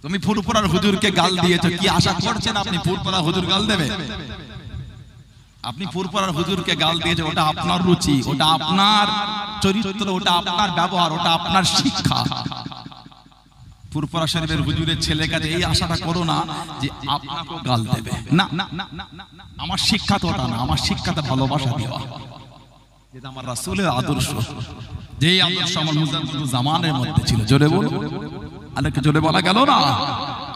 তুমি ফুরফুরার হুজুরকে গাল দিয়েছো, কি আশা করছেন আপনি ফুরফুরা হুজুর গাল দেবে? আপনি ফুরফুরার হুজুরকে গাল দিয়েছো, ওটা আপনার রুচি, ওটা আপনার চরিত্র, ওটা আপনার ব্যবহার, ওটা আপনার শিক্ষা। ফুরফুরা শরীফের হুজুরের ছেলে কাছে এই আশাটা করো না যে আপনাকে গাল দেবে। না না না, আমার শিক্ষা তো ওটা না, আমার শিক্ষাতে ভালোবাসা দেওয়া, যেটা আমার রাসূলের আদর্শ, যেই আদর্শ আমার জামানের মধ্যে ছিল। জোরে বলো, আরেকটু জোরে বলা গেল না?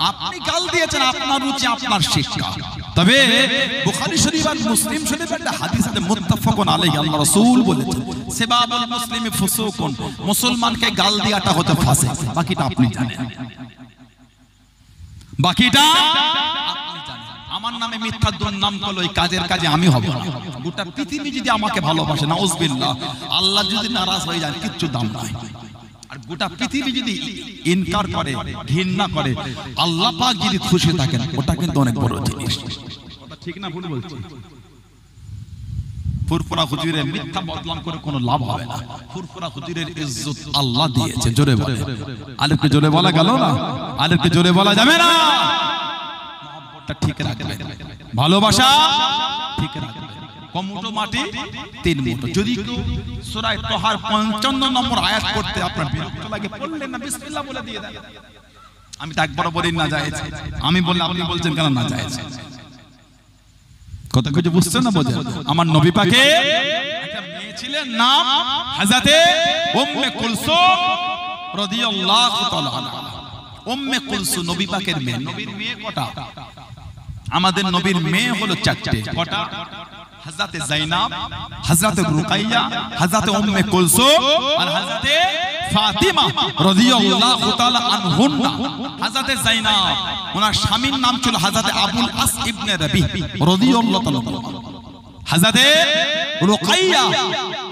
আপনি গাল দিয়েছেন, আপনার রুচি, আপনার শিক্ষা। তবে বুখারী শরীফ আর মুসলিম শরীফ একটা হাদিস আছে মুত্তাফাকুন আলাইহি, আল্লাহ রাসূল বলেছেন সিবাবুল মুসলিমি ফুসুকুন, মুসলমানকে গাল দেওয়াটা হতে ফাসিক। বাকিটা আপনি জানেন, বাকিটা আপনি জানেন। আমার নামে মিথ্যা দুর্নাম করলে ওই কাজের কাজে আমি হব না। গোটা পৃথিবী যদি আমাকে ভালোবাসে, নাউজুবিল্লাহ, আল্লাহ যদি নারাজ হয়ে যায়, কিচ্ছু দাম নাই। আর গোটা পৃথিবী যদি ইনকার করে, ঘৃণা করে, আল্লাহ পাক যদি খুশি থাকেন, ওটা কিন্তু অনেক বড় জিনিস। কথা ঠিক না ভুল বলছি? ফুরফুরা হুজুরের মিথ্যা বদনাম করে কোনো লাভ হবে না। ফুরফুরা হুজুরের ইজ্জত আল্লাহ দিয়েছে। জোরে বলে, আরেকটু জোরে বলা গেল না? আরেকটু জোরে বলা যাবে না? মহব্বতটা ঠিক রাখবেন, ভালোবাসা ঠিক রাখবেন। কমুটো মাটি তিন মুঠো। যদি কেউ সূরা তাহার 55 নম্বর আয়াত করতে আপনার বিরক্ত লাগে, পড়লেন না, বিসমিল্লাহ বলে দিয়ে দেন। আমি তো একবার বলি না জায়েজ, আমি বললে আপনি বলছেন কেন না জায়েজ? কথা কিছু বুঝছেন না? বোঝেন? আমার নবী পাকে একটা মেয়ে ছিলেন, নাম হযরতে উম্মে কুলসুম রাদিয়াল্লাহু তাআলা আনহা। উম্মে কুলসুম নবী পাকের মেয়ে। নবীর মেয়ে কটা? আমাদের নবীর মেয়ে হলো চারটে। কটা? হযরতে যায়েনব, হযরতে রুকাইয়া, হযরতে উম্মে কুলসুম আর হযরতে ফাতিমা রাদিয়াল্লাহু তাআলা আনহুন্না। হযরতে যায়েনব, ওনার স্বামীর নাম ছিল হযরতে আবুল আস ইবনে রবি রাদিয়াল্লাহু তাআলা। হযরতে রুকাইয়া,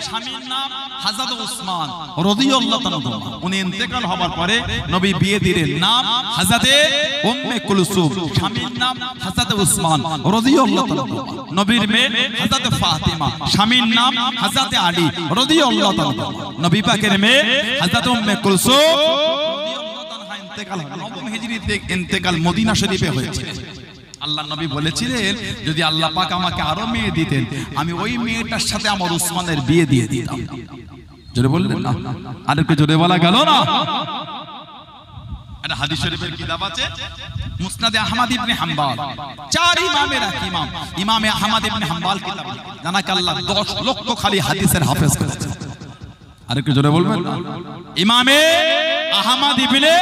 স্বামীর নাম হযরতে উসমান রাদিয়াল্লাহু তাআলা। উনি ইন্তেকাল হওয়ার পরে নবী বিয়ে দিলেন, নাম হযরতে উম্মে কুলসুম, স্বামীর নাম হযরতে উসমান রাদিয়াল্লাহু তাআলা। নবীর মেয়ে হযরতে ফাতিমা, স্বামীর নাম হযরতে আলী রাদিয়াল্লাহু তাআলা। নবী পাকের মেয়ে হযরতে উম্মে কুলসুম রাদিয়াল্লাহু তাআলা ইন্তেকাল হলো। 9 হিজরিতে ইন্তেকাল মদিনা শরীফে হয়েছে। আল্লাহ নবী বলেছিলেন, যদি আল্লাহ পাক আমাকে আরো মেয়ে দিতেন, আমি ওই মেয়েটার সাথে আমার উসমানের বিয়ে দিয়ে দিতাম। জোরে বললেন না? আরেকটু জোরে বলা গেল না? একটা হাদিস শরীফের কিতাব আছে মুসনাদে আহমদ ইবনে হাম্বল, চার ইমামের এক ইমাম, ইমামে আহমদ ইবনে হাম্বল কিতাব, জানাকে আল্লাহ 10 লক্ষ খালি হাদিসের হাফেজ করেছে। আরেকটু জোরে বলবেন না? ইমামে আহমদ ইবনে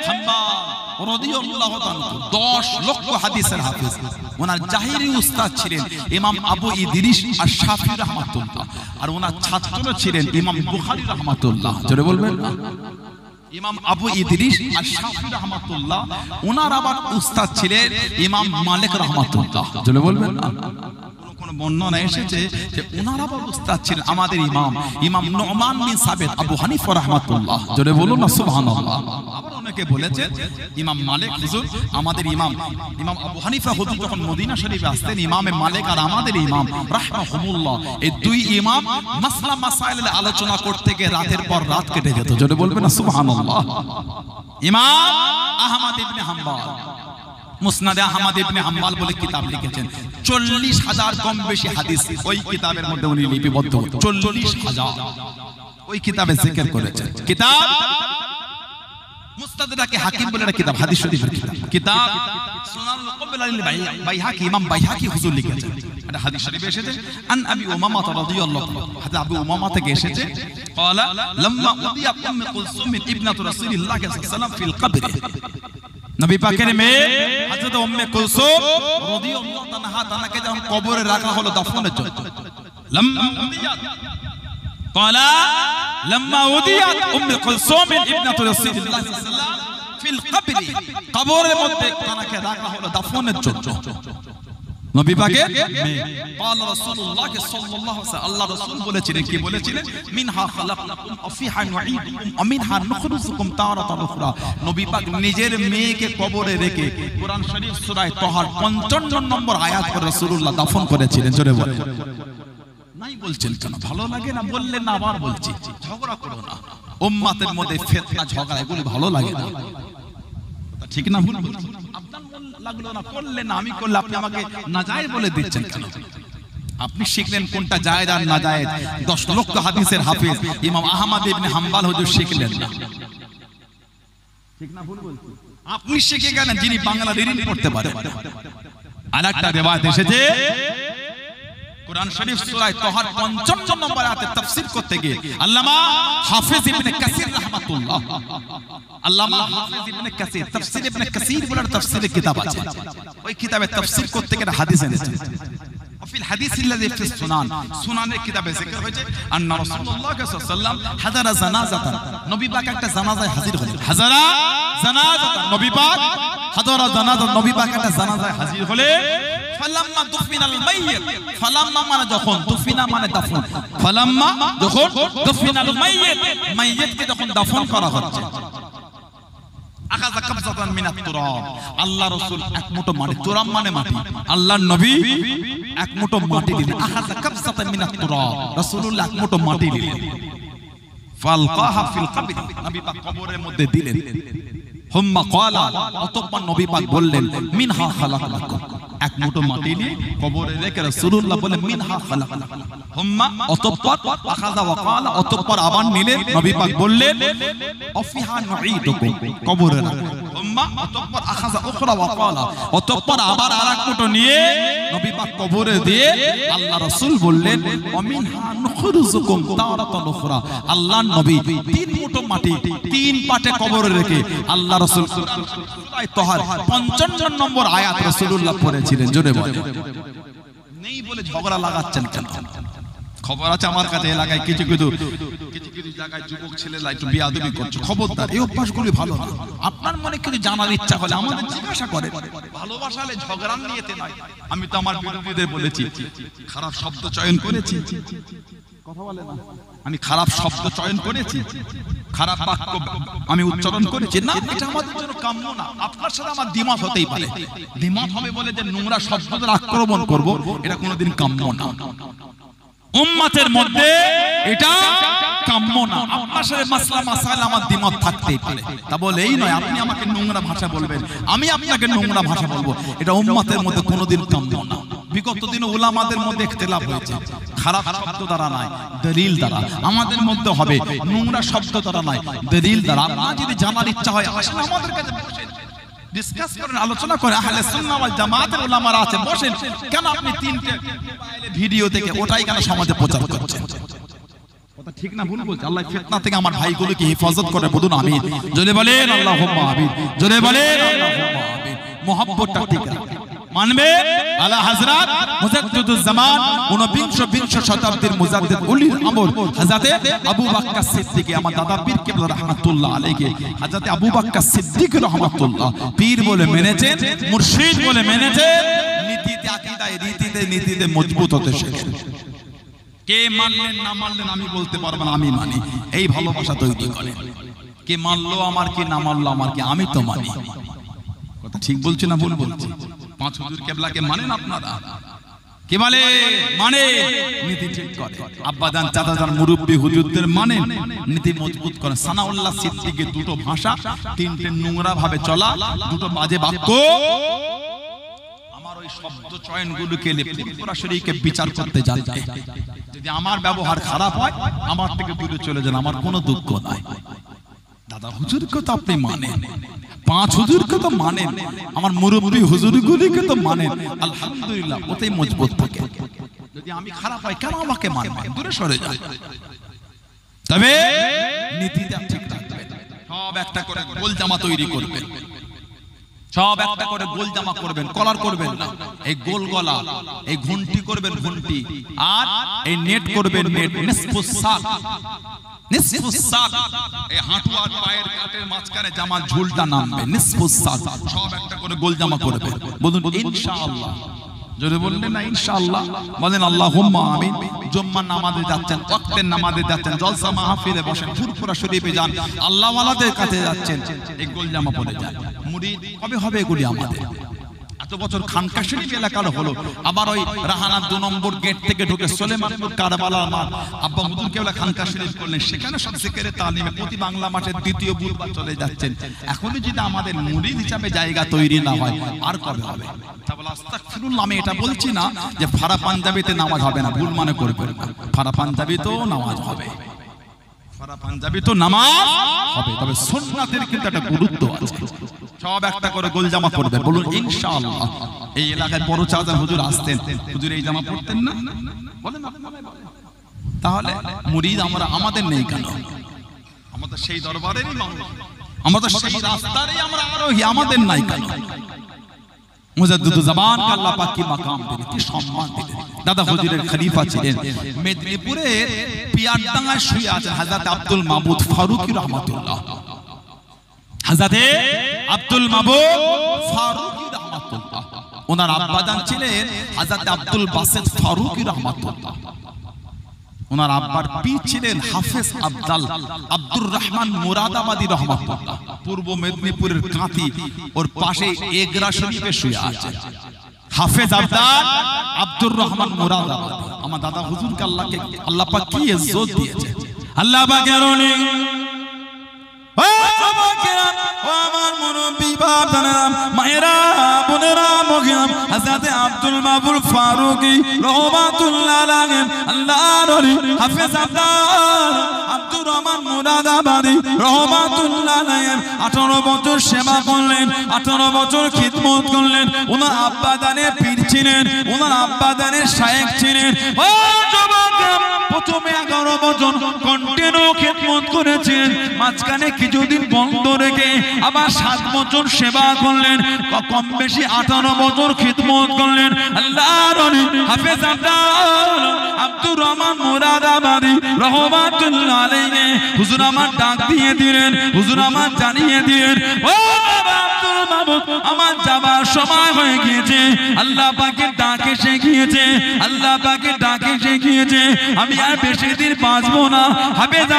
হাম্বল রাদিয়াল্লাহু তাআলা 10 লক্ষ হাদিসের হাফেজ। ওনার জাহিরি উস্তাদ ছিলেন ইমাম আবু ইদ্রিস আশ-শাফিঈ রাহমাতুল্লাহ, আর ওনার ছাত্র ছিলেন ইমাম বুখারী রাহমাতুল্লাহ। জোরে বলবেন না? ইমাম আবু ইদ্রিস আশ-শাফিঈ রাহমাতুল্লাহ, ওনার আবার উস্তাদ ছিলেন ইমাম মালিক রাহমাতুল্লাহ। জোরে বলবেন না? কোন বর্ণনা এসেছে যে ওনার আবার উস্তাদ ছিলেন আমাদের ইমাম ইমাম নুমান বিন সাবিত আবু হানিফা রাহমাতুল্লাহ। জোরে বলুন না সুবহানাল্লাহ। আবার অনেকে বলেছেন ইমাম মালিক হুজুর আমাদের ইমাম, ইমাম আবু হানিফা হুজুর যখন মদিনা শরীফে আসতেন, ইমামে মালিক আর আমাদের ইমাম রাহমাহুমুল্লাহ, এই দুই ইমাম মাসলা মাসাইলের আলোচনা করতে গিয়ে রাতের পর রাত কেটে যেত। জোরে বলবেন না সুবহানাল্লাহ। ইমাম আহমদ ইবনে হাম্বল মুসনাদে আহমদ ইবনে হাম্বল বলে কিতাব লিখেছেন। 40,000 কম বেশি হাদিস ওই কিতাবের মধ্যে উনি লিপিবদ্ধ। 40,000 ওই কিতাবে জিকির করেছেন। কিতাব মুস্তাদরাকে হাকিম বলে একটা কিতাব, হাদিস শরীফের কিতাব। কিতাব সুনানুল কুবরা লিল বাইহাকি, ইমাম বাইহাকি হুজুর লিখেছেন। এটা হাদিস শরীফে এসেছে আন আবি উমামা রাদিয়াল্লাহু তাআলা, হাদিস আবু উমামা থেকে এসেছে, ক্বালা লাম্মা উদিয়া উম্মে কুলসুম ইবনাতু রাসূলিল্লাহ সাল্লাল্লাহু আলাইহি ওয়াসাল্লাম ফিল কবর। নবী পাকের মেয়ে হযরত উম্মে কুলসুম রাদিয়াল্লাহু তাআলা তাকে যখন কবরে রাখা হলো দাফনের জন্য, লাম্মা উদিয়া ক্বালা লাম্মা উদিয়াত উম্মে কুলসুম ইবনাতু রাসূলিল্লাহ সাল্লাল্লাহু আলাইহি ওয়াসাল্লাম ফিল কবর, কবরের মধ্যে তাকে রাখা হলো দাফনের জন্য। নবী পাকের মেয়ে قال রাসূলুল্লাহ সাল্লাল্লাহু আলাইহি ওয়াসাল্লাম, আল্লাহ রাসূল বলেছিলেন, কি বলেছিলেন? মিনহা খালাকনাকুম ওয়া ফিহা নুঈদুকুম ওয়া মিনহা নুখরিজুকুম তারাতান উখরা। নবী পাক নিজের মেয়েকে কবরে রেখে কোরআন শরীফ সূরা তাহার 55 নম্বর আয়াত করে রাসূলুল্লাহ দাফন করেছিলেন। জোরে বলেন। নাই বলছেন কেন? ভালো লাগে না? বললেন না, আবার বলছি, ঝগড়া করো না। উম্মতের মধ্যে ফিতনা ঝগড়া এগুলো ভালো লাগে না। ঠিক না ভুল? আপনার মন লাগলো না, করলেন না, আমি করলে আপনি আমাকে নাজায়েজ বলে দিচ্ছেন কেন? আপনি শিখলেন কোনটা জায়েজ আর নাজায়েজ। 10 লক্ষ হাদিসের হাফেজ ইমাম আহমদ ইবনে হাম্বল হুজুর শিখলেন না, ঠিক না ভুল বলছি? আপনি শিখে গেলেন যিনি বাংলা রিডিং পড়তে পারেন। আরেকটা রিওয়ায়াত এসেছে কুরআন শরীফ সূরা তাহার 55 নম্বর আয়াতে তাফসীর করতে গিয়ে আল্লামা হাফেজ ইবনে কাসির রাহমাতুল্লাহ, আল্লামা হাফেজ ইবনে কাসির তাফসীর ইবনে কাসির বলার তাফসীরের কিতাব আছে, ওই কিতাবে তাফসীর করতে গিয়ে হাদিস এনেছে। وفي الحديث الذي في السنن সুনানের কিতাবে जिक्र হয়েছে আন রাসূলুল্লাহ সাল্লাল্লাহু আলাইহি ওয়াসাল্লাম হাজারা জানাজাতান, নবী পাক একটা জানাজায় হাজির হলেন। হাজারা জানাজাতান, নবী পাক হাজারা জানাজা, নবী পাক একটা জানাজায় হাজির হলেন। ফালাম্মা দুফিনাল মাইয়িত, ফালাম্মা মানে যখন, দুফিনা মানে দাফন, ফালাম্মা যখন দুফিনাল মাইয়িত, মাইয়িতকে যখন দাফন করা হচ্ছে, আখাযা কবজাতান মিনাত তুরাব, আল্লাহ রাসূল এক মুঠো মাটি, তুরাব মানে মাটি, আল্লাহর নবী এক মুঠো মাটি দিলেন। আখাযা কবজাতান মিনাত তুরাব, রাসূলুল্লাহ এক মুঠো মাটি দিলেন। ফালকাহা ফিল কবর, নবী পাক কবরের মধ্যে দিলেন। হুম্মা ক্বালা, অতঃপর নবী পাক বললেন মিনহা খালাকনাকুম, এক মুঠো মাটি নিয়ে কবরে রেখে রাসূলুল্লাহ বলেন মিনহা খালাকনাকুম। হুম্মা অতঃপর, আখাযা ওয়া ক্বালা, অতঃপর আবার নিলেন, নবী পাক বললেন অফিহা নুঈদুকুম, কবরে রাখুন। হুম্মা অতঃপর, আখাযা উখরা ওয়া ক্বালা, অতঃপর আবার আরেক মুঠো নিয়ে নবী পাক কবরে দিয়ে আল্লাহ রাসূল বললেন ওয়ামিনহা নুখরিজুকুম তারাতান উখরা, আল্লাহর নবী 3 মুঠো মাটি 3 পাটে কবরে রেখে আল্লাহ রাসূল সূরা তাহার 55 নম্বর আয়াত রাসূলুল্লাহ পড়েছিলেন। জোরে বলেন, নেই বলে ঝগড়া লাগাচ্ছেন কেন? খবর আছে আমার কাছে, এলাকায় কিছু কিছু জায়গায় যুবক ছেলেরা একটু বিয়াদবি করছে, খবরদার, এই অভ্যাসগুলি ভালো না। আপনার মনে কিছু জানার ইচ্ছা হলে আমাদের জিজ্ঞাসা করে, ভালোবাসালে ঝগড়া নিয়েতে নয়। আমি তো আমার বিরোধীদের বলেছি খারাপ শব্দ চয়ন করেছি, কথা বলে না, আমি খারাপ শব্দ চয়ন করেছি, খারাপ বাক্য আমি উচ্চারণ করেছি না, এটা আমাদের জন্য কাম্য না। আপনার সাথে আমার দ্বিমত হতেই পারে, দ্বিমত হবে বলে যে নোংরা শব্দের আক্রমণ করব, এটা কোনোদিন কাম্য না। উম্মতের মধ্যে এটা কাম্য না। আপনার সাথে মাসলা মাসাইল আমার দ্বিমত থাকতেই পারে, তা বলে এই নয় আপনি আমাকে নোংরা ভাষা বলবেন, আমি আপনাকে নোংরা ভাষা বলবো, এটা উম্মতের মধ্যে কোনোদিন কাম্য না। বিগত দিনে উলামাদের মধ্যে ইখতিলাফ হয়েছে, খারাপ শব্দ দ্বারা নয়, দলিল দ্বারা। আমাদের মধ্যে হবে নোংরা শব্দ দ্বারা নয়, দলিল দ্বারা। আপনার যদি জানার ইচ্ছা হয় আসেন আমাদের কাছে বসেন, ডিসকাস করেন, আলোচনা করেন। আহলে সুন্নাহ ওয়াল জামাতের উলামারা আছে, বসেন। কেন আপনি 3টে ভিডিও থেকে ওটাই কেন সমাজে প্রচার করছেন? কথা ঠিক না ভুল বলছে? আল্লাহ ফিতনা থেকে আমার ভাইগুলোকে হেফাজত করে, বলুন আমিন। জোরে বলেন আল্লাহুম্মা আমিন, জোরে বলেন আল্লাহুম্মা আমিন। মুহাব্বতটা ঠিক রাখবেন, মানবে আলা হযরত মুজাদ্দিদুজ জামান 19 শতাব্দীর মুজাদ্দিদ উলিল আমর হযরত আবু বকর সিদ্দিক, আমার দাদা পীর কিবলা রাহমাতুল্লাহ আলাইহি, হযরত আবু বকর সিদ্দিক রাহমাতুল্লাহ পীর বলে মেনেছেন, মুর্শিদ বলে মেনেছেন। নীতিতে, আকীদায়, নীতিতে মজবুত হতে শিখেন। কে মানলেন না মানলেন আমি বলতে পারবো না, আমি মানি। এই ভালোবাসা তৈরি করে। কে মানলো আমার, কি না মানলো আমার, কি আমি তো মানি। কথা ঠিক বলছি না ভুল বলছি? 5 হুজুর কেবলাকে মানেন আপনারা? কি বলে মানে নীতি ঠিক করে। আব্বাজান চাচাজান মুরব্বি হুজুরদের মানেন, নীতি মজবুত করে। সানাউল্লাহ সিদ্দিকের 2টো ভাষা, 3টে নোংরা ভাবে চলা, 2টো বাজে বাক্য। আমার ওই শব্দ চয়নগুলোকে সরাসরিকে বিচার করতে জানতে, যদি আমার ব্যবহার খারাপ হয় আমার থেকে দূরে চলে যান, আমার কোনো দুঃখ নাই। দাদা হুজুরকে তো আপনি মানেন, 5 হুজুরকে তো মানেন, আমার মুরব্বি হুজুরগুলিকে তো মানেন, আলহামদুলিল্লাহ, ওতেই মজবুত থাকে। যদি আমি খারাপ হয় কেন আমাকে মানবেন? দূরে সরে যান। তবে নীতিটা ঠিক রাখবেন। সব একটা করে গোল জামা তৈরি করবেন, সব একটা করে গোল জামা করবেন, কলার করবেন না। এই গোল গলা, এই ঘন্টি করবেন ঘন্টি, আর এই নেট করবেন নেট। নিসফুস সাক, নিসফুস সাক, এই হাঁটু আর পায়ের কাটের মাঝখানে জামার ঝুলটা নামবে। নিসফুস সাক, সব একটা করে গোল জামা করবেন। বলুন ইনশাআল্লাহ। যদি বললেন না ইনশাআল্লাহ, বলেন আল্লাহুম্মা আমিন। জুম্মার নামাজে যাচ্ছেন, ওয়াক্তের নামাজে যাচ্ছেন, জলসা মাহফিলে বসেন, ফুরফুরা শরীফে যান, আল্লাহওয়ালাদের কাছে যাচ্ছেন, এই গোল জামা পরে যান। মুরিদ কবে হবে এগুলি আমাদের? এত বছর খানকা শরীফ এলাকার হলো, আবার ওই রাহানা 2 নম্বর গেট থেকে ঢুকে সুলেমানপুর কারবালার মাঠ আব্বা হুজুর কেবলা খানকা শরীফ করলেন, সেখানে সব জিকিরে তালিমে প্রতি বাংলা মাসের দ্বিতীয় বুধবার চলে যাচ্ছেন। এখনই যদি আমাদের মুরিদ হিসাবে জায়গা তৈরি না হয় আর কবে হবে? আস্তাগফিরুল্লাহ, আমি এটা বলছি না যে ফারা পাঞ্জাবিতে নামাজ হবে না, ভুল মনে করবেন না, ফারা পাঞ্জাবিতেও নামাজ হবে, ফারা পাঞ্জাবি তো নামাজ হবে, তবে সুন্নাতের কিন্তু একটা গুরুত্ব আছে। সব একটা করে গোল জামা পরবে, বলুন ইনশাআল্লাহ। এই এলাকায় বড় চাচা হুজুর আসতেন, হুজুর এই জামা পরতেন না? বলেন তাহলে মুরিদ আমরা আমাদের নেই কেন? আমাদের সেই দরবারেরই মানুষ, আমাদের সেই রাস্তারই আমরা আরোহী, আমাদের নাই কেন? মুজাদ্দিদুজ জামান কে আল্লাহ পাক কি মাকাম দিলেন, কি সম্মান দিলেন। দাদা হুজুরের খলিফা ছিলেন। মেদিনীপুরের পিয়ারডাঙ্গায় শুয়ে আছেন হযরত আব্দুল মাবুদ ফারুকী রহমাতুল্লাহ। হযরত আব্দুল মাবুদ ফারুকী রহমাতুল্লাহ, ওনার আব্বাজান ছিলেন হযরত আব্দুল বাসিত ফারুকী রহমাতুল্লাহ। ওনার আব্বার পীর ছিলেন হাফেজ আব্দুর রহমান মুরাদাবাদী রহমাতুল্লাহ। পূর্ব মেদিনীপুরের কাঁথি ওর পাশে এগরা শরীফে শুয়ে আছে হাফেজ আব্দুর রহমান মুরাদাবাদী। আমার দাদা হুজুরকে আল্লাহ পাক কি ইজ্জত দিয়েছে। আল্লাহ পাকের অনেক আমার মুরব্বি বাবারা মায়েরা বোনেরা মগিরাম হযরত আব্দুল মাবুদ ফারুকী রহমাতুল্লাহ আলাইহি আল্লাহর ওলি হাফেজ আব্দুর রহমান মুরাদাবাদী রহমাতুল্লাহ আলাইহি 18 বছর সেবা করলেন, 18 বছর খিদমত করলেন। ওনার আব্বা দানের পীর ছিলেন, ওনার আব্বা দানের শায়েখ ছিলেন। ও যুবকরা, প্রথমে 11 বছর কন্টিনিউ খিদমত করেছেন, মাঝখানে কিছুদিন বন্ধ রেখে আবার 7 বছর সেবা করলেন, কম বেশি 18 বছর খিদমত করলেন। আল্লাহর ওলি হাফেজ আব্দুর রহমান মুরাদাবাদী রহমাতুল্লাহ আলাইহি হুজুর আমার ডাক দিয়ে দিলেন, হুজুর আমার জানিয়ে দিলেন, ও বাবা আব্দুল মাবুদ, আমার যাবার সময় হয়ে গিয়েছে। আল্লাহ পাকের ডাক এসে গিয়েছে, আল্লাহ পাকের ডাক এসে গিয়েছে, আমি আর বেশি দিন বাঁচবো না। হাফেজ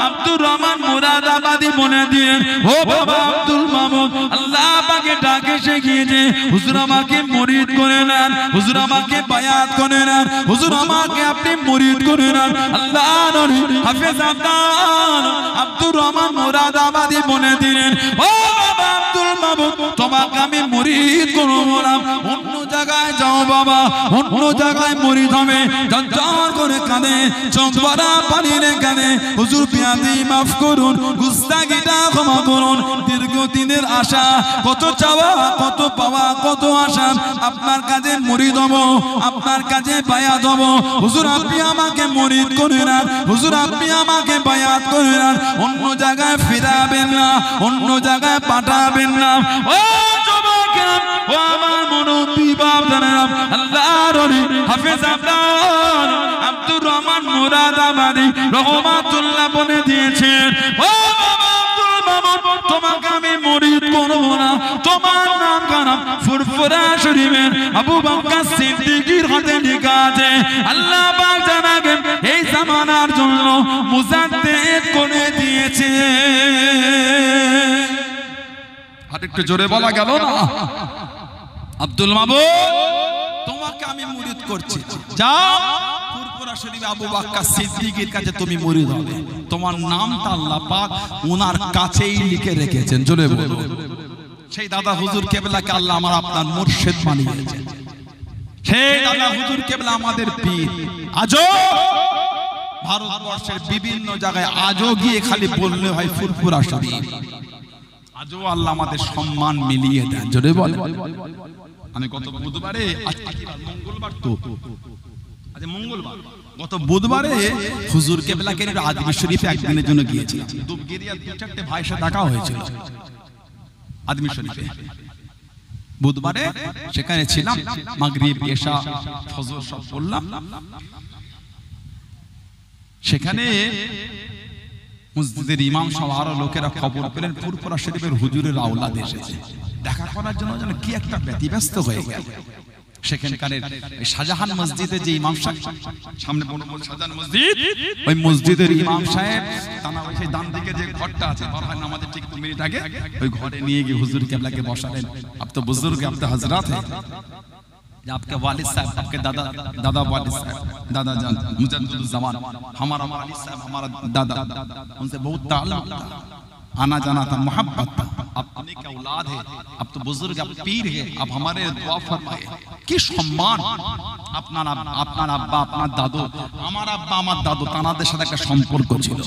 আব্দুর রহমান মুরাদাবাদী বলে দিলেন, ও বাবা আব্দুল মাবুদ, আল্লাহ পাকের ডাক এসে গিয়েছে, হুজুর আমাকে মুরিদ করে নেন, হুজুর আমাকে বায়াত করে নেন, হুজুর আমাকে আপনি মুরিদ করে নেন। আল্লাহর ওলি হাফেজ আব্দুর রহমান মুরাদাবাদী বলে দিলেন, ও বাবা আব্দুল মাবুদ, তোমাকে আমি মুরিদ করব না, অন্য জায়গায় যাও বাবা, অন্য জায়গায় মুরিদ হবে। ঝরঝর করে কাঁদে, চোখ ভরা পানির কাঁদে, হুজুর বিয়াদি মাফ করুন, গুস্তাখিটা ক্ষমা করুন, দীর্ঘদিনের আশা, কত চাওয়া, কত পাওয়া, কত আশা, আপনার কাছে মুরিদ হব, আপনার কাছে বায়াত হব। হুজুর আপনি আমাকে মুরিদ করে নেন, হুজুর আপনি আমাকে বায়াত করে নেন, অন্য জায়গায় ফিরাবেন না, অন্য জায়গায় পাঠাবেন না। ও যুবকেরা, ও আমার মুরব্বি বাবারা, আল্লাহর ওলি হাফেজ আব্দুর রহমান মুরাদাবাদী রহমাতুল্লাহ বলে দিয়েছেন, ও বাবা আব্দুল মাবুদ, তোমাকে আমি মুরিদ করব না। তোমার নাম কারাম ফুরফুরা শরীফের আবু বকর সিদ্দিকীর হাতে লেখা আছে, আল্লাহ পাক জানাবেন এই জামানার জন্য মুজাদ্দিদ করে দিয়েছে। আর একটু জোরে বলা গেল না? আব্দুল মাবুদ, তোমাকে আমি মুরিদ করছি, যাও ফুরফুরা শরীফে আবু বকর সিদ্দিকীর কাছে তুমি মুরিদ হবে। তোমার নামটা আল্লাহ পাক ওনার কাছেই লিখে রেখেছেন। জোরে বলো। সেই দাদা হুজুর কেবলাকে আল্লাহ আমার আপনার মুর্শিদ বানিয়েছেন, সেই দাদা হুজুর কেবলা আমাদের পীর। আজও ভারতবর্ষের বিভিন্ন জায়গায় আজও গিয়ে খালি বললে হয় ফুরফুরা শরীফ, আজও আল্লাহ আমাদের সম্মান মিলিয়ে দেন। জোরে বল। আমি গত বুধবারে, মঙ্গলবার তো, আজ মঙ্গলবার, গত বুধবারে হুজুর কেবলাকে আদমি শরীফে একদিনের জন্য গিয়েছিলাম। দুবগিরিয়া 2-4টে ভাইয়ের সাথে দেখা হয়েছিল আদমি শরীফে। বুধবারে সেখানে ছিলাম, মাগরিব এশা ফজর সব পড়লাম। সেখানে মসজিদের ইমাম সহ আরো লোকেরা খবর পেলেন ফুরফুরা শরীফের হুজুরের আওলাদ এসেছে দেখা করার জন্য, যেন কি একটা ব্যতিব্যস্ত হয়ে গেল। সেখানকার শাহজাহান মসজিদে যে ইমাম সাহেব সামনে বড় বড় শাহজাহান মসজিদ, ওই মসজিদের ইমাম সাহেব তানা ওই সেই ডান দিকে যে ঘরটা আছে বারবার নামাজের ঠিক 2 মিনিট আগে ওই ঘরে নিয়ে গিয়ে হুজুর কেবলাকে বসালেন। আপ তো বুজুর্গ আপ তো হযরত है, आपके वालिद साहब, आपके दादा वालिद साहब, दादा जान मुजद्दिदुज़्ज़मान, हमारा वालिद साहब, हमारा दादा, उनसे बहुत ताल्लुक था, आना जाना था, मोहब्बत था। अब अपने के औलाद है, अब तो बुजुर्ग, अब पीर है, अब हमारे दुआ फरमाए कि सम्मान আপনার আব্বা আপনার দাদু, আমার আব্বা আমার দাদু তানাদের সাথে একটা সম্পর্ক ছিল।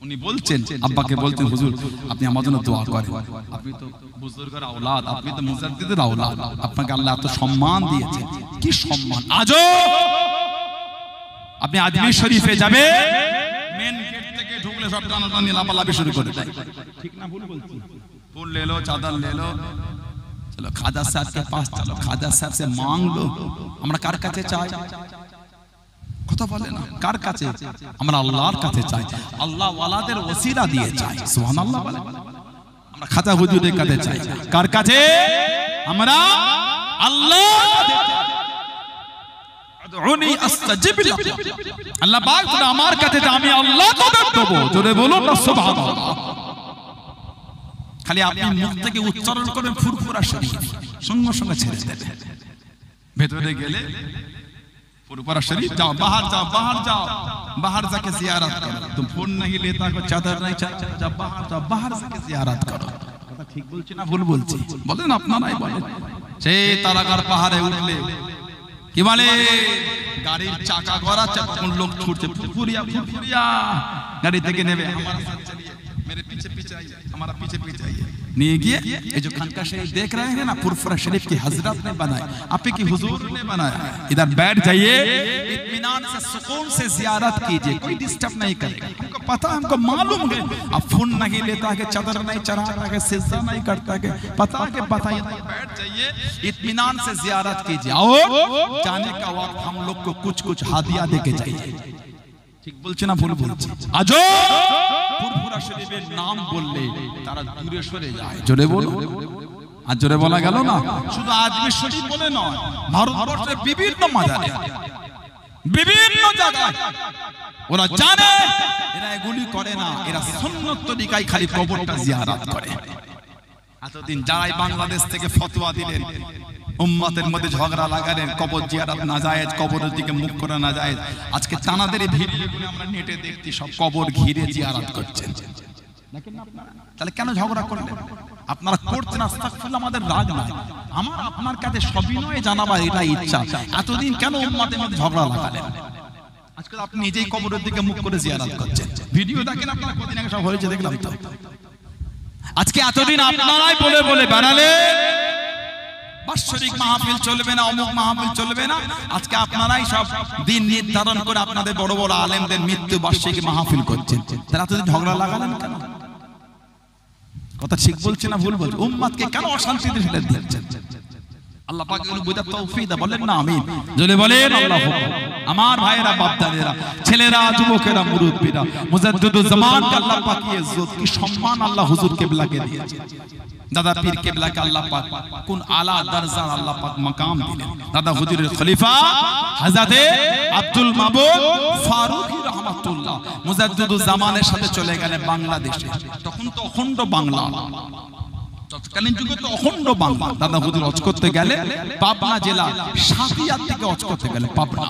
উনি বলছেন আব্বাকে বলতেন হুজুর আপনি আমার জন্য দোয়া করেন, আপনি তো বুজুর্গের আওলাদ, আপনি তো মুজাদ্দিদের আওলাদ, আপনাকে আল্লাহ এত সম্মান দিয়েছে। কি সম্মান! আজও আপনি আজমির শরীফে যাবে, মেন গেট থেকে ঢুকলে সব টানাটানি লাফালাফি শুরু করে দেয়, ঠিক না ভুল বলছি? ফুল ले लो, चादर ले लो, चलो खाजा साहब के पास चलो, खाजा साहब से मांग लो। আমরা কার কাছে চাই? কথা বলে না, কার কাছে? আমরা আল্লাহর কাছে চাই, আল্লাহ ওয়ালাদের ওসিলা দিয়ে চাই। সুবহানাল্লাহ বলে। আমরা খাজা হুজুরের কাছে চাই, কার কাছে? আমরা আল্লাহর কাছে চাই। আদউনি আস্তাজিব লাকুম, আল্লাহ পাক বলে আমার কাছে যে আমি আল্লাহ তোদের দেব। জোরে বলুন না সুবহানাল্লাহ। খালি আপনি মুখ থেকে উচ্চারণ করবেন ফুরফুরা শরীফ, সঙ্গে সঙ্গে ছেড়ে দেবেন। ভেতরে গেলে फुरफुरा शरीफ जाओ, बाहर जाओ, बाहर जाओ, बाहर जाके जियारत करो। तुम फोन नहीं लेता, कोई चादर नहीं चाहता, जाओ बाहर जाओ, बाहर जाके जियारत करो। কথা ঠিক বলছি না ভুল বলছি? বলেন আপনারাই বলেন। সেই তারাগার পাহাড়ে উঠলে কি বলে, গাড়ির চাকা গড়াচ্ছে, তখন লোক ছুটছে, ফুরফুরিয়া ফুরফুরিয়া গাড়ি থেকে নেবে, हमारा साथ चलिए, मेरे पीछे पीछे आइए, हमारा पीछे पीछे आइए। नहीं किए ये जो खानका शरीफ देख रहे हैं ना, फुरफुरा शरीफ की हजरत ने बनाया, आपके की हुजूर ने बनाया। इधर बैठ जाइए, इत्मीनान से सुकून से जियारत कीजिए, कोई डिस्टर्ब नहीं करेगा। हमको पता, हमको मालूम है अब फोन नहीं लेता है, चादर नहीं चढ़ाता है, सिजदा नहीं करता है, पता है, बैठ जाइए, इत्मीनान से जियारत कीजिए। और जाने का वक्त हम लोग को कुछ कुछ हादिया देके जाइए। ঠিক বলছি না ভুল বলছি? আজও ফুরফুরা শরীফের নাম বললে তারা দূরে সরে যায়। জোরে বলো। আর জোরে বলা গেল না। শুধু আজমির শরীফ বলে নয়, ভারতবর্ষের বিভিন্ন মাজারে, বিভিন্ন জায়গায় ওরা জানে এরা এগুলি করে না, এরা সুন্নত তরিকায় খালি কবরটা জিয়ারত করে। এতদিন যারাই বাংলাদেশ থেকে ফতোয়া দিলেন, উম্মতের মধ্যে ঝগড়া লাগালেন, কবর জিয়ারত নাজায়েজ, কবরের দিকে মুখ করা নাজায়েজ, আজকে তানাদের ভিডিওগুলো আমরা নেটে দেখছি, সব কবর ঘিরে জিয়ারত করছেন। দেখেন না আপনারা? তাহলে কেন ঝগড়া করলেন? আপনারা করছেন, আস্তাগফিরুল্লাহ, আমাদের রাগ না, আমার আপনার কাছে সবিনয়ে জানাবার এটা ইচ্ছা। এতদিন কেন উম্মতের মধ্যে ঝগড়া লাগালেন? আজকে আপনি নিজেই কবরের দিকে মুখ করে জিয়ারত করছেন। ভিডিও দেখেন আপনারা, কদিন আগে সব হয়েছে দেখলাম তো। আজকে এতদিন আপনারাই বলে বলে বেড়ালেন বাৎসরিক মাহফিল চলবে না, অমুক মাহফিল চলবে না। আজকে আপনারাই সব দিন নির্ধারণ করে আপনাদের বড় বড় আলেমদের মৃত্যু বার্ষিকী মাহফিল করছেন। তারা তো ঝগড়া লাগালেন কেন? কথা ঠিক বলছে না ভুল বলছে? উম্মতকে কেন অশান্তিতে ফেলে দিচ্ছেন? আল্লাহ পাক এগুলো বুঝার তৌফিক দাও, বলেন না আমিন। জোরে বলেন আল্লাহু আকবার। আমার ভাইয়েরা, বাপদাদেরা, ছেলেরা, যুবকেরা, মুরব্বিরা, মুজাদ্দিদুজ্জামান কে আল্লাহ পাক কি ইজ্জত, কি সম্মান আল্লাহ হুজুর কিবলাকে দিয়েছে। দাদা পীর কিবলাকে আল্লাহ পাক কোন আলা দরজা আল্লাহ পাক মাকাম দিলেন। দাদা হুজুরের খলিফা হযরতে আব্দুল মাবুদ ফারুকী রাহমাতুল্লাহ মুজাদ্দিদুজ্জামানের সাথে চলে গেলেন বাংলাদেশে। তখন তো অখণ্ড বাংলা, তৎকালীন যুগে তো অখণ্ড বাংলা। দাদা হুজুর হজ করতে গেলে পাবনা জেলা সাতিয়া থেকে হজ করতে গেলে পাবনা।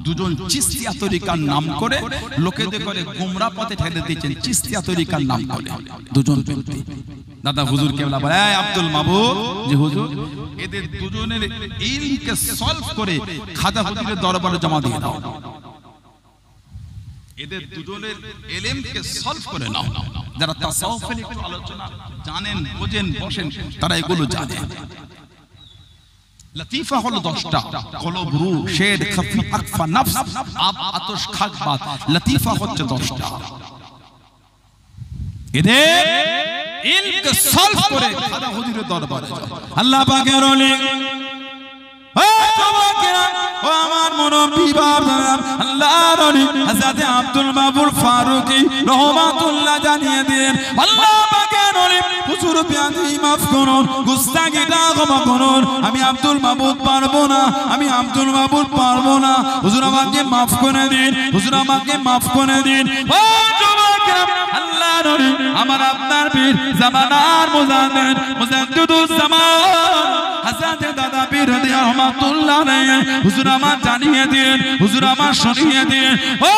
দুজন চিশতিয়া তরিকার নাম করে লোকেদের করে গোমরা পথে ঠেলে দিয়েছেন, চিশতিয়া তরিকার নাম করে দুজন ব্যক্তি। দাদা হুজুর কেবলা বলে, এই আব্দুল মাবুদ, যে হুজুর এদের দুজনের ইলমকে সলভ করে খাজা হুজুরের দরবারে জমা দিয়ে দাও। এদের দুজনের ইলমকে সলভ করে নাও। যারা তাসাউফের একটু আলোচনা জানেন, বোঝেন, বসেন, তারা এগুলো জানে। লতিফা হলো 10টা, কলব, রূহ, শেদ, খাফি, আকফা, নফস, আব, আতশ, খাক, বাত। লতিফা হচ্ছে 10টা। এদের ইলমকে সলভ করে খাজা হুজুরের দরবারে যাও। আল্লাহ পাকের ওলি ও আমার মুরব্বি বাবারা, আল্লাহর ওলি হযরত আব্দুল মাবুর ফারুকী রাহমাতুল্লাহ জানিয়ে দেন, আল্লাহ পাকের ওলি হুজুর বিয়াদি মাফ করুন, গুস্তাখিটা ক্ষমা করুন, আমি আব্দুল মাবুদ পারবো না, আমি আব্দুল মাবুদ পারবো না, হুজুর আমাকে মাফ করে দিন, হুজুর আমাকে মাফ করে দিন। ও যুবকেরা, আল্লাহর ওলি আমার আপনার পীর জামানার মুজাদ্দিদ মুজাদ্দিদুজ জামান হযরত দাদা পীর রাহমাতুল্লাহ আলাইহি হুজুর আমার জানিয়ে দিন, হুজুর আমার শুনিয়ে দিন। ও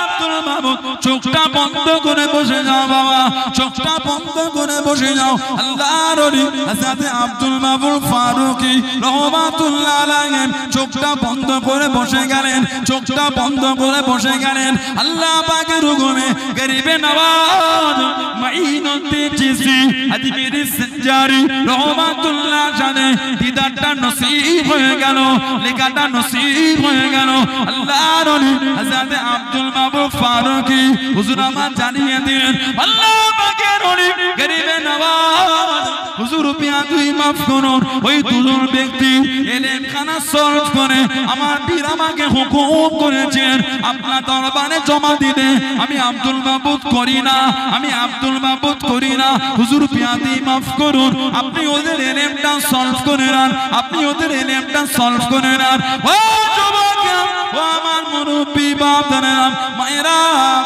আব্দুল মাবুদ, চোখটা বন্ধ করে বসে যাও বাবা, চোখটা বন্ধ করে বসে যাও। আল্লাহর ওলি হযরত আব্দুল মাবুদ ফারুকী রাহমাতুল্লাহ আলাইহি চোখটা বন্ধ করে বসে গেলেন, চোখটা বন্ধ করে বসে গেলেন। আল্লাহ পাকের হুকুমে গরিবে নওয়াজ মাইনুদ্দিন চিশতি আজমিরি সঞ্জারি রাহমাতুল্লাহ জানে দিদারটা নসিব হয়ে গেল, লেখাটা নসিব হয়ে গেল। আল্লাহর ওলি হযরত আব্দুল মাবুদ ফারুকী হুজুর আমার জানিয়ে দিন, আল্লাহ পাকের ওলি গরিবে নওয়াজ হুজুর বিয়াদুই মাফ করুন। ওই দুজন ব্যক্তি এলেমখানা সলভ করে আমার পীর আমাকে হুকুম করেছেন আপনার দরবারে জমা দিতে। আমি আব্দুল মাবুদ করি না, আমি আব্দুল মাবুদ করি না, হুজুর বিয়াদুই মাফ করুন, আপনি ওদের এলেমটা সলভ করে নেন, আপনি ওদের এলেমটা সলভ করে নেন। ও যুবকেরা, ও আমার মুরব্বি বাবারা, মায়েরা,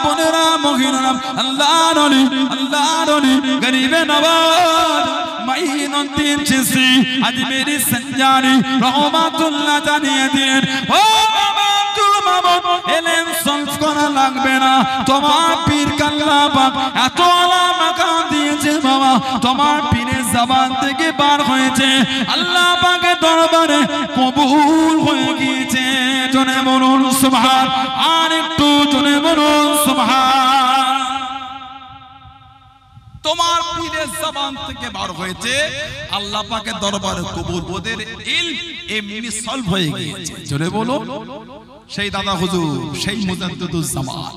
বোনেরা, মহিলারা, আল্লাহর ওলি, আল্লাহর ওলি গরিবে নওয়াজ মাইনুদ্দিন চিশতি আজমিরি সঞ্জারি রাহমাতুল্লাহ জানিয়ে দিন, ও আব্দুল মাবুদ এলেম সলভ করা লাগবে না, তোমার পীর আল্লাহ পাক এত আলা মাকাম দিয়েছে বাবা, তোমার পীরের জবান থেকে বার হয়েছে, আল্লাহ পাকের দরবারে কবুল হয়ে গিয়েছে। জোরে বলুন সুবহান, আর একটু জোরে বলুন সুবহান। তোমার পীরের জবান থেকে বার হয়েছে, আল্লাহ পাকের দরবারে কবুল, ওদের ইলম এমনি সলভ হয়ে গিয়েছে। জোরে বলো, সেই দাদা হুজুর, সেই মুজাদ্দিদুজ জামান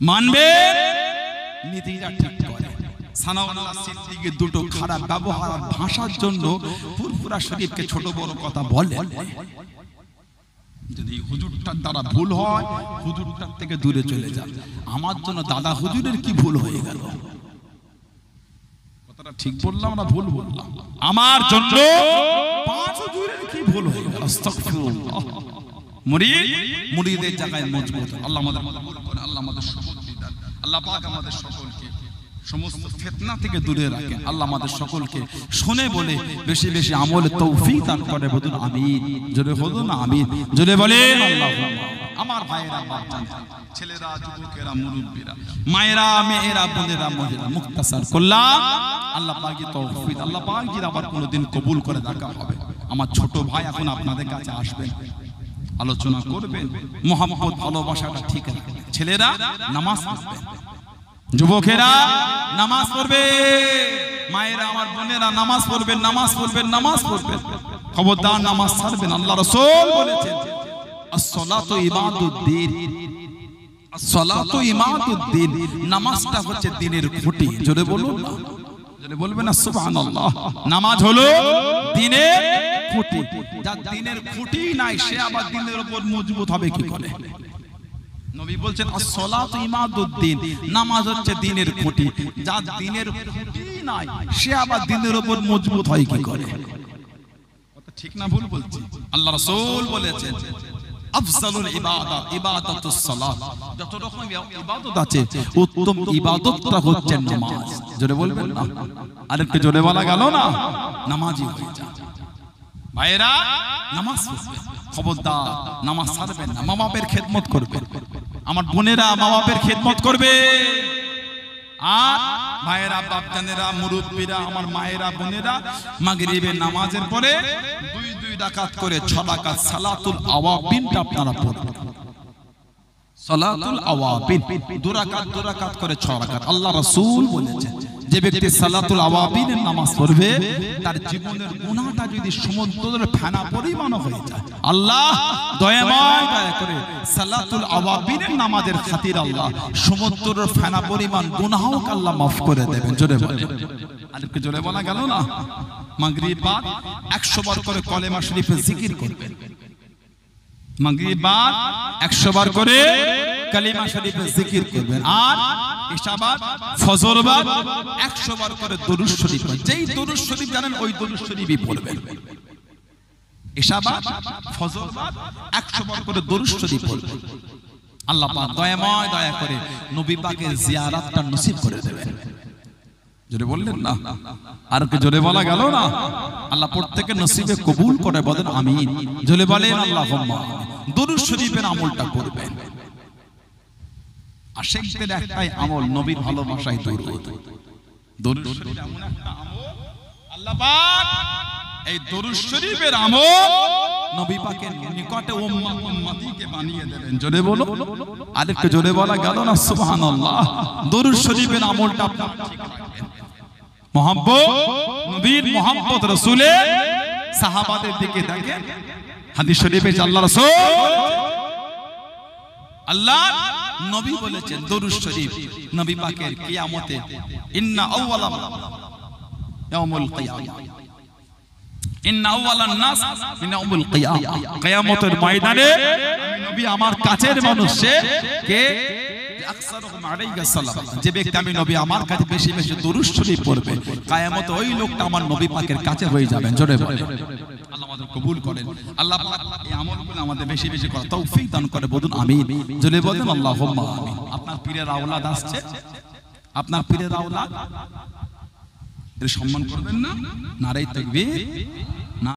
মানবে, নীতিটা ঠিক করে। সানাউল্লাহ সিদ্দিকী দুটো খারাপ ব্যবহার ভাষার জন্য ফুরফুরা শরীফকে ছোট বড় কথা বলে। যদি হুজুরটার দ্বারা ভুল হয়, হুজুরটার থেকে দূরে চলে যান। আমার জন্য দাদা হুজুরের কি ভুল হয়ে গেল? কথাটা ঠিক বললাম না ভুল বললাম? আমার জন্য পাঁচ হুজুরের কি ভুল হয়ে গেল? আস্তাগফিরুল্লাহ। মুরিদ মুরিদের জায়গায় মজবুত। আল্লাহ আমাদের কবুল করে, আল্লাহ আমাদের সফল দিন। আল্লাহ পাক আমাদের সকলকে সমস্ত ফিতনা থেকে দূরে রাখেন। আল্লাহ আমাদের সকলকে শুনে বলে বেশি বেশি আমলের তৌফিক দান করে। বলুন আমিন। জোরে বলুন আমিন। জোরে বলেন আল্লাহুম্মা। আমার ভাইয়েরা, বাচ্চারা, ছেলেরা, যুবকেরা, মুরব্বীরা, মায়েরা, মেয়েরা, বোনেরা, মহিলা, মুক্তাসার করলাম। আল্লাহ পাকের তৌফিক, আল্লাহ পাক যদি আবার কোনোদিন কবুল করে দেখা হবে। আমার ছোট ভাই এখন আপনাদের কাছে আসবেন, আলোচনা করবেন, মোহাম্মদ ভালোবাসাটা ঠিক রাখবেন। ছেলেরা নামাজ পড়বেন, যুবকেরা নামাজ পড়বে, মায়েরা, আমার বোনেরা নামাজ পড়বেন, নামাজ পড়বেন, নামাজ পড়বেন। খবরদার নামাজ ছাড়বেন। আল্লাহ রাসূল বলেছেন as-salatu imaduddin, as-salatu imaduddin, নামাজটা হচ্ছে দ্বীনের খুঁটি। জোরে বলুন না, জোরে বলবেন না সুবহানাল্লাহ। নামাজ হলো দ্বীনের খুঁটি। যার দ্বীনের খুঁটি নাই সে আবার দ্বীনের উপর মজবুত হবে কি করে? নবী বলছেন as-salatu imaduddin, নামাজ হচ্ছে দ্বীনের খুঁটি। যার দ্বীনের খুঁটি নাই সে আবার দ্বীনের উপর মজবুত হয় কি করে? কথা ঠিক না ভুল বলছি? আল্লাহ রাসূল বলেছেন আফজালুল ইবাদাত ইবাদাতুস সালাত, যত রকম ইবাদত আছে উত্তম ইবাদতটা হচ্ছে নামাজ। জোরে বলবেন না, আরেকটু জোরে বলা গেল না? নামাজি হয়ে যান ভাইরা, নামাজ পড়বেন, খবরদার নামাজ ছাড়বেন না। মা বাপের খেদমত করবেন, আমার বোনেরা মা বাপের খেদমত করবে। আর ভাইয়েরা, বাপজানেরা, মুরব্বীরা, আমার মায়েরা, বোনেরা মাগরিবের নামাজের পরে দুই দুই রাকাত করে 6 রাকাত সালাতুল আওয়াবিনটা আপনারা পড়বেন। সালাতুল আওয়াবিন 2 রাকাত করে 6 রাকাত। আল্লাহ রাসূল বলেছেন যে ব্যক্তি সালাতুল আওয়াবিনের নামাজ পড়বে তার জীবনের গুনাহটা যদি সমুদ্রের ফেনা পরিমাণ হয়ে যায়, আল্লাহ দয়াময় দয়া করে সালাতুল আওয়াবিনের নামাজের খাতির আল্লাহ সমুদ্রের ফেনা পরিমাণ গুনাহকে আল্লাহ মাফ করে দেবেন। জোরে বলেন, আরেকটু জোরে বলা গেল না? মাগরিব বাদ 100 বার করে কলেমা শরীফে জিকির করবেন। মাগরিব বাদ 100 বার করে কালিমা শরীফে জিকির করবেন। আর ইশা বাদ ফজর বাদ 100 বার করে দরুদ শরীফ, যেই দরুদ শরীফ জানেন ওই দরুদ শরীফই পড়বেন। ইশা বাদ ফজর বাদ 100 বার করে দরুদ শরীফ পড়বেন। আল্লাহ পাক দয়াময় দয়া করে নবী পাকের জিয়ারতটা নসিব করে দেবেন। জোরে বললেন না? আর কি জোরে বলা গেল না? আল্লাহ প্রত্যেকের নসিবে কবুল করে বলেন আমিন। জোরে বলেন আল্লাহুম্মা। দরুদ শরীফের আমলটা করবেন। আশিকদের একটাই আমল, নবীর ভালোবাসায় দরুদ। দরুদ শরীফ এমন একটা আমল, আল্লাহ পাক এই দরুদ শরীফের আমল নবী পাকের নিকটে উম্মতিকে বানিয়ে দেবেন। জোরে বলো, আরেকটু জোরে বলা গেল না? সুবহানাল্লাহ। দরুদ শরীফের আমলটা আপনারা ঠিক রাখবেন। মুহাব্বত নবীর, মুহাব্বত রাসূলের, সাহাবাদের দিকে দেখেন। হাদিস শরীফে আল্লাহ রাসূল, আল্লাহ নবী বলেছেন দরুদ শরীফ নবী পাকের কিয়ামতে ইন্না আউওয়ালা ইয়াউমুল কিয়ামা, ইন্না আউওয়ালান নাস মিন ইয়াউমুল কিয়ামা, কিয়ামতের ময়দানে আমি নবী আমার কাছের মানুষ কে আকসারুহুম আলাইহি সাল্লাম, যে ব্যক্তি আমি নবী আমার কাছে বেশি বেশি দরুদ শরীফ পড়বে কিয়ামতে ওই লোকটা আমার নবী পাকের কাছে হয়ে যাবেন। জোরে বলেন আল্লাহ আমাদের কবুল করেন। আল্লাহ পাক এই আমলগুলো আমাদের বেশি বেশি করার তৌফিক দান করে বলুন আমিন। জোরে বলেন আল্লাহুম্মা আমিন। আপনার পীরের আওলাদ আসছে, আপনার পীরের আওলাদ এর সম্মান করবেন না? নারে তাকবীর।